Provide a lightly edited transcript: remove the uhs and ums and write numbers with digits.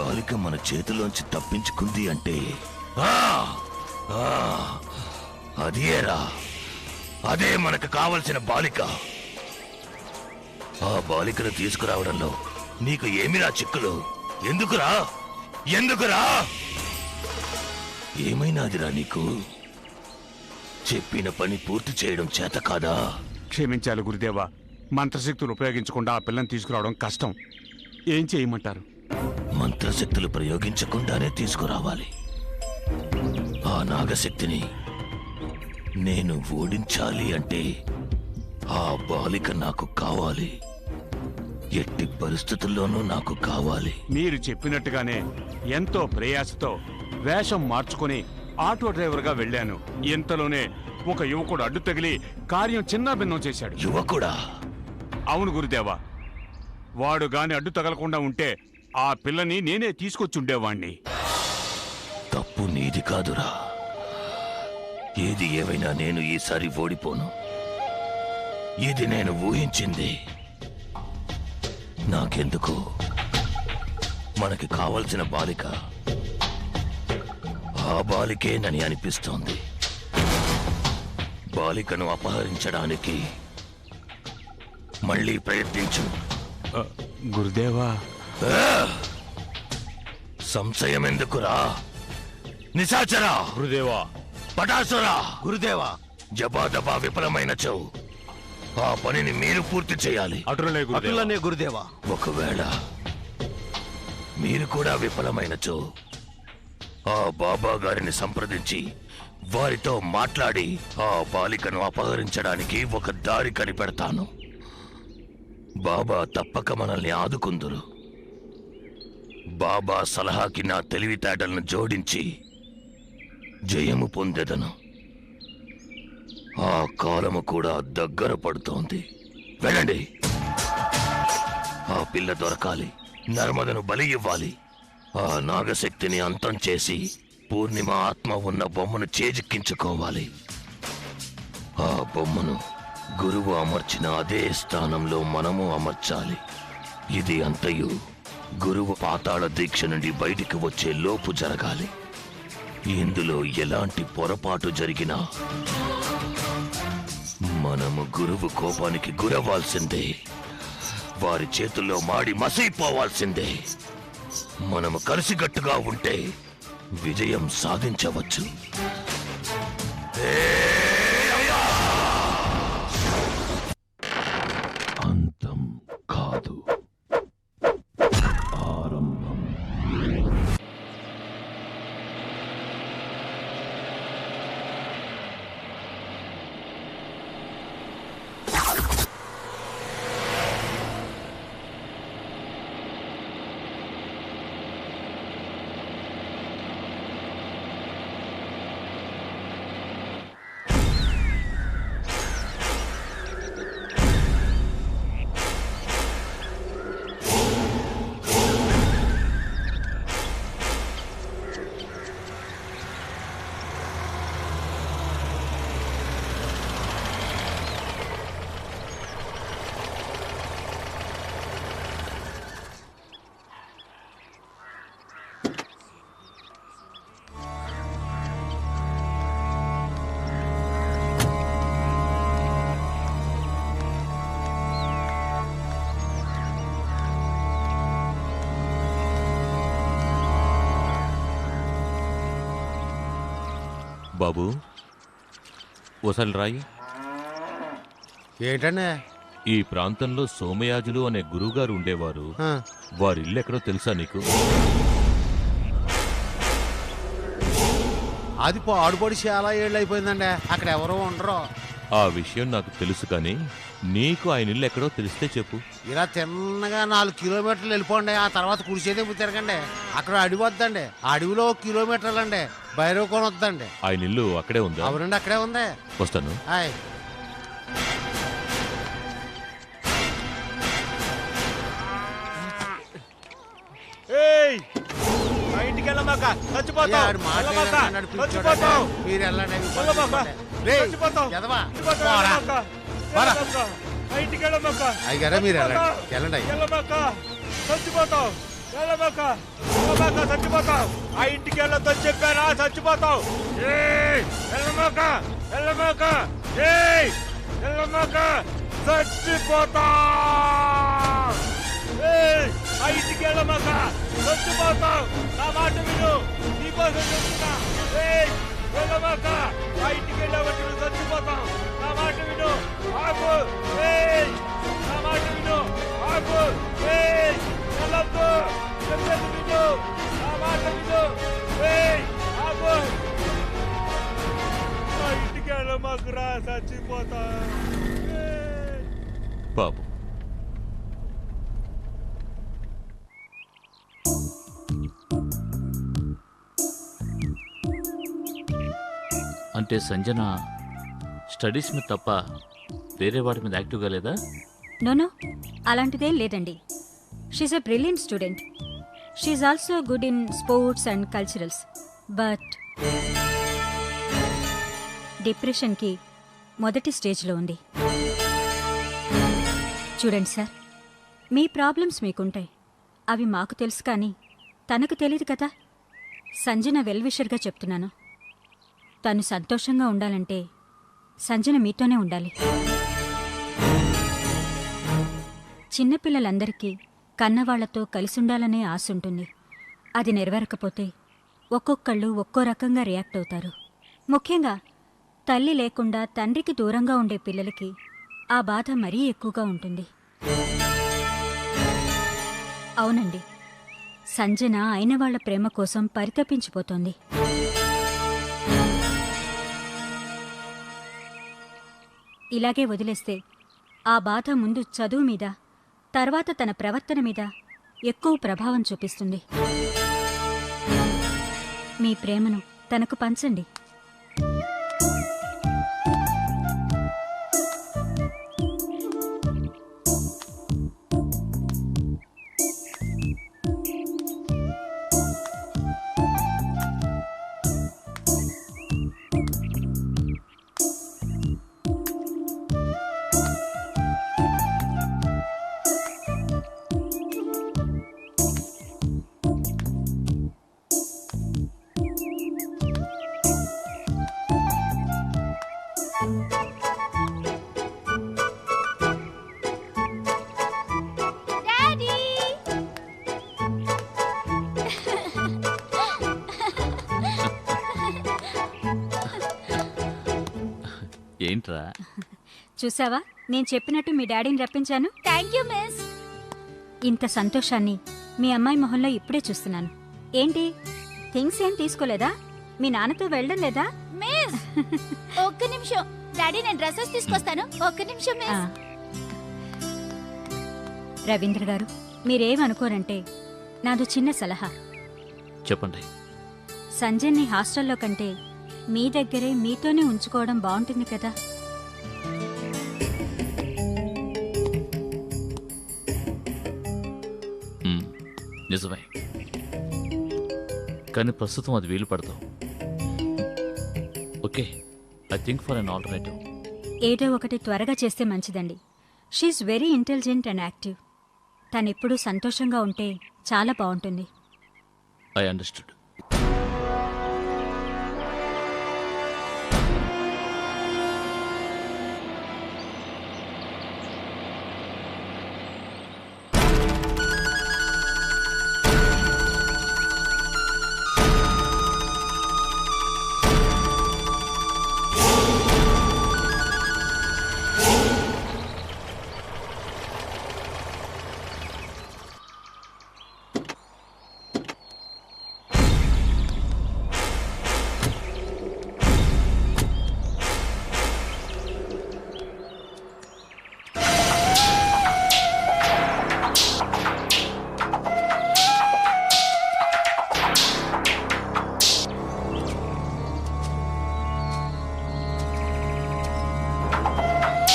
బాలిక మన చేతిలోంచి తప్పించుకుంది అంటే అదేరా, అదే మనకు కావలసిన బాలిక. ఆ బాలికను తీసుకురావడంలో నీకు ఏమిరా చిక్కులు? ఎందుకురా? ఏమైనాదిరా నీకు? చెప్పిన పని పూర్తి చేయడం చేత కాదా? క్షమించాలి గురుదేవా, మంత్రశక్తులు ఉపయోగించకుండా ఆ పిల్లని తీసుకురావడం కష్టం. ఏం చేయమంటారు? మంత్రశక్తులు ప్రయోగించకుండానే తీసుకురావాలి. ఆ నాగశక్తిని నేను ఓడించాలి అంటే ఆ బాలిక నాకు కావాలి. ఎట్టి పరిస్థితుల్లోనూ నాకు కావాలి. మీరు చెప్పినట్టుగానే ఎంతో ప్రయాసతో వేషం మార్చుకుని ఆటో డ్రైవర్గా వెళ్ళాను. ఇంతలోనే ఒక యువకుడు అడ్డు తగిలి కార్యం చిన్నాభిన్నం చేశాడు. యువకుడా? అవును గురుదేవా, వాడు గాని అడ్డు తగలకుండా ఉంటే ఆ పిల్లని నేనే తీసుకొచ్చుండేవాణ్ణి. తప్పు నీది కాదురా. ఏది ఏమైనా నేను ఈసారి ఓడిపోను. ఇది నేను ఊహించింది. నాకెందుకు మనకి కావలసిన బాలిక ఆ బాలికేనని అనిపిస్తోంది. బాలికను అపహరించడానికి మళ్ళీ ప్రయత్నించు. గురుదేవా, సంశయం ఎందుకురా? నిశాచరా! గురుదేవా! పటాసురా! గురుదేవా! జబాదబా విఫలమైనచో ఆ పనిని మీరు పూర్తి చేయాలి. అటులనే గురుదేవా. ఒకవేళ మీరు కూడా విఫలమైనచో ఆ బాబా గారిని సంప్రదించి వారితో మాట్లాడి ఆ బాలికను అపహరించడానికి ఒక దారి కనిపెడతాను. బాబా తప్పక మనల్ని ఆదుకుందురు. బాబా సలహాకి నా తెలివితేటలను జోడించి జయము పొందెదను. ఆ కాలము కూడా దగ్గర పడుతోంది. వెళ్ళండి. ఆ పిల్ల దొరకాలి. నర్మదను బలి ఇవ్వాలి. ఆ నాగశక్తిని అంతం చేసి పూర్ణిమ ఆత్మ ఉన్న బొమ్మను చేజిక్కించుకోవాలి. ఆ బొమ్మను గురువు అమర్చిన అదే స్థానంలో మనము అమర్చాలి. ఇది అంతయు గురువు పాతాళ దీక్ష నుండి బయటికి వచ్చే లోపు జరగాలి. ఇందులో ఎలాంటి పొరపాటు జరిగినా మనము గురువు కోపానికి గురవ్వాల్సిందే. వారి చేతుల్లో మాడి మసైపోవాల్సిందే. మనము కలిసికట్టుగా ఉంటే విజయం సాధించవచ్చు. అంతం కాదు, ఆరంభం. బాబు, ఓసారి రాయి. ఏంటండి? ఈ ప్రాంతంలో సోమయాజులు అనే గురువుగారు ఉండేవారు. వారి ఇల్లు ఎక్కడో తెలుసా నీకు? అది పాడుపడి చాలా ఏళ్ళు అయిపోయిందండి. అక్కడ ఎవరో ఉండరు. ఆ విషయం నాకు తెలుసు, కానీ నీకు ఆయన ఇల్లు ఎక్కడో తెలిస్తే చెప్పు. ఇలా తిన్నగా 4 కిలోమీటర్లు వెళ్ళిపోండి. ఆ తర్వాత కుడిచేదే తిరగండి. అక్కడ అడవి వద్దండి. ఆ అడవిలో 1 కిలోమీటర్లండి భైరవ కోన వద్దండి. ఆయన ఇల్లు అక్కడే ఉందా? అవునండి, అక్కడే ఉంది. వస్తాను. హాయ్. ఇంటికి వెళ్ళమాక, చచ్చిపోతావు. మీరు వెళ్ళండి. అయ్యారా మీరు వెళ్ళండి. చచ్చిపోతావు. వెళ్ళమాక చచ్చిపోతావు. ఆ ఇంటికి వెళ్ళొద్దని చెప్పానా, చచ్చిపోతావు. వెళ్ళమాక చచ్చిపోతా. ఆ ఇంటికి వెళ్ళమాక చచ్చిపోతావు. నా మాట విను, నీకోసం చెప్తున్నా. వెళ్ళమాక ఆ ఇంటికి వెళ్ళావంటే నువ్వు చచ్చిపోతావు. నా మాట విను, ఆగు. నా మాట విను, ఆగు. వెళ్ళొద్దు, చెప్పేది విను, నా మాట విను. ఆగు. ఆ ఇంటికి వెళ్ళమాకు రా, చచ్చిపోతా. బాబు అంటే సంజన స్టడీస్ మీద తప్ప వేరే వాటి మీద యాక్టివ్గా లేదా? నోనో, అలాంటిదేం లేదండి. She's a brilliant student. She's also good in sports and culturals. But డిప్రెషన్కి మొదటి స్టేజ్లో ఉంది. చూడండి సార్, మీ ప్రాబ్లమ్స్ మీకుంటాయి, అవి మాకు తెలుసు, కానీ తనకు తెలియదు కదా. సంజన వెల్విషర్గా చెప్తున్నాను. తను సంతోషంగా ఉండాలంటే సంజన మీతోనే ఉండాలి. చిన్నపిల్లలందరికీ కన్నవాళ్లతో కలిసుండాలనే ఆశ ఉంటుంది. అది నెరవేరకపోతే ఒక్కొక్కళ్ళు ఒక్కో రకంగా రియాక్ట్ అవుతారు. ముఖ్యంగా తల్లి లేకుండా తండ్రికి దూరంగా ఉండే పిల్లలకి ఆ బాధ మరీ ఎక్కువగా ఉంటుంది. అవునండి, సంజన అయిన వాళ్ల ప్రేమ కోసం పరితపించిపోతోంది. ఇలాగే వదిలేస్తే ఆ బాధ ముందు చదువు మీద, తర్వాత తన ప్రవర్తన మీద ఎక్కువ ప్రభావం చూపిస్తుంది. మీ ప్రేమను తనకు పంచండి. ఏంట్రా? చూసావా, నేను చెప్పినట్టు మీ డాడీని రప్పించాను. Thank you miss. ఇంత సంతోషాన్ని మీ అమ్మాయి మొహంలో ఇప్పుడే చూస్తున్నాను. ఏంటి, థింగ్స్ ఏం తీసుకోలేదా? మీ నాన్నతో వెళ్ళడం లేదా? మిస్ ఒక్క నిమిషం డాడీ, నేను డ్రెస్సెస్ తీసుకొస్తాను. ఒక్క నిమిషం ఆ. మిస్. రవీంద్ర గారు, మీరేమనుకోరంటే నాదో చిన్న సలహా. చెప్పండి. సంజయ్ని హాస్టల్లో కంటే మీ దగ్గరే మీతోనే ఉంచుకోవడం బాగుంటుంది కదా. నిజమే, కానీ ప్రస్తుతం అది వీలు పడతాం. Okay, I think for an alternative. ఏదో ఒకటి త్వరగా చేస్తే మంచిదండి. She's very intelligent and active. తనెప్పుడూ సంతోషంగా ఉంటే చాలా బాగుంటుంది. I understood.